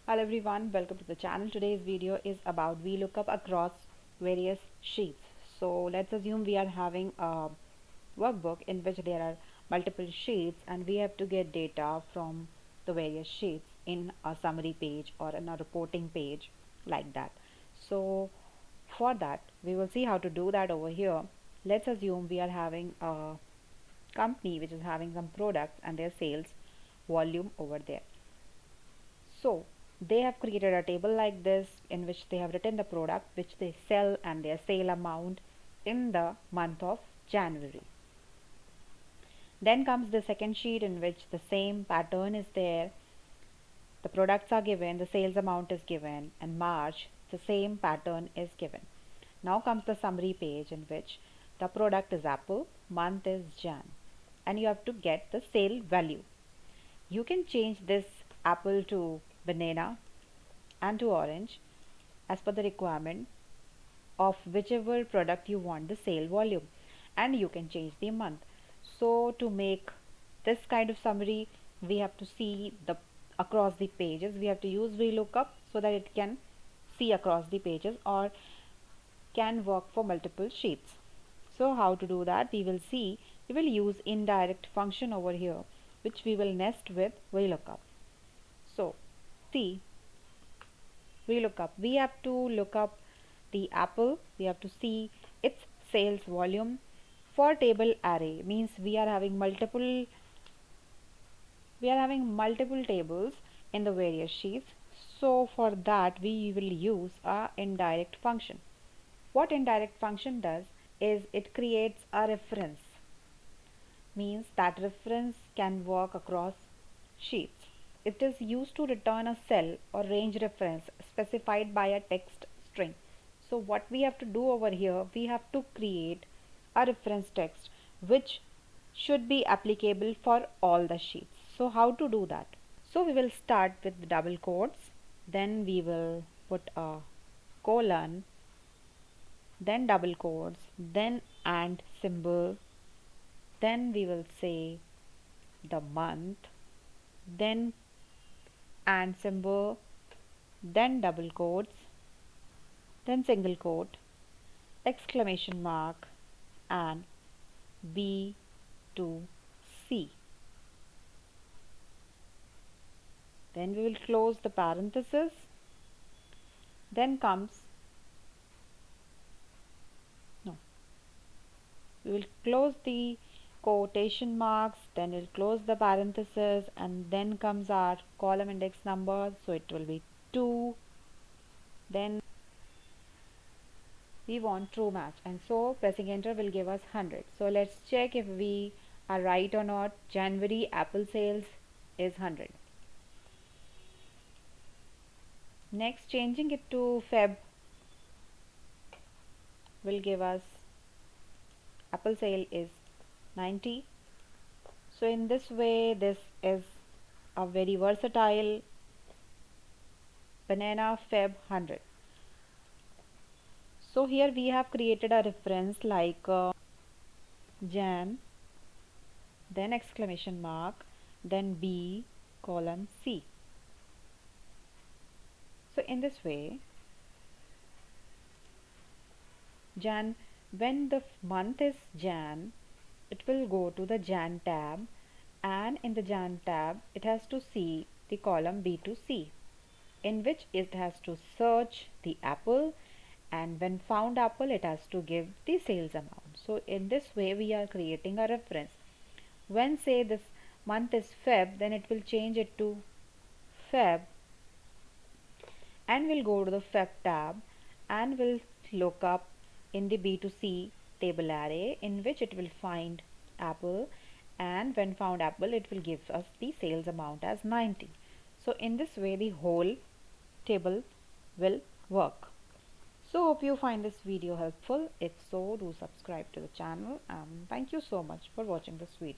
Hello everyone, welcome to the channel. Today's video is about VLOOKUP across various sheets. So let's assume we are having a workbook in which there are multiple sheets and we have to get data from the various sheets in a summary page or in a reporting page like that. So for that we will see how to do that over here. Let's assume we are having a company which is having some products and their sales volume over there. So they have created a table like this in which they have written the product which they sell and their sale amount in the month of January. Then comes the second sheet in which the same pattern is there. The products are given, the sales amount is given, and March the same pattern is given. Now comes the summary page in which the product is apple, month is Jan, and you have to get the sale value. You can change this apple to banana and to orange as per the requirement of whichever product you want the sale volume, and you can change the month. So to make this kind of summary we have to see the across the pages. We have to use VLOOKUP so that it can see across the pages or can work for multiple sheets. So how to do that we will see. We will use indirect function over here which we will nest with VLOOKUP. So see, VLOOKUP, we have to look up the apple, we have to see its sales volume. For table array means we are having multiple tables in the various sheets. So for that we will use a indirect function. What indirect function does is it creates a reference, means that reference can work across sheets. It is used to return a cell or range reference specified by a text string. So what we have to do over here, we have to create a reference text which should be applicable for all the sheets. So how to do that? So we will start with the double quotes, then we will put a colon, then double quotes, then and symbol, then we will say the month, then and symbol, then double quotes, then single quote, exclamation mark, and B to C. Then we will close the parenthesis. Then comes we will close the quotation marks, then we'll close the parenthesis, and then comes our column index number, so it will be 2. Then we want true match, and so pressing enter will give us 100. So let's check if we are right or not. January apple sales is 100. Next, changing it to Feb will give us apple sale is 90. So in this way, this is a very versatile banana Feb 100. So here we have created a reference like Jan, then exclamation mark, then B colon C. So in this way, Jan, when the month is Jan, it will go to the Jan tab, and in the Jan tab it has to see the column B to C, in which it has to search the apple, and when found apple it has to give the sales amount. So in this way we are creating a reference. When say this month is Feb, then it will change it to Feb, and we'll go to the Feb tab and we'll look up in the B2C table array in which it will find apple, and when found apple it will give us the sales amount as 90. So in this way the whole table will work. So hope you find this video helpful. If so, do subscribe to the channel, and thank you so much for watching this video.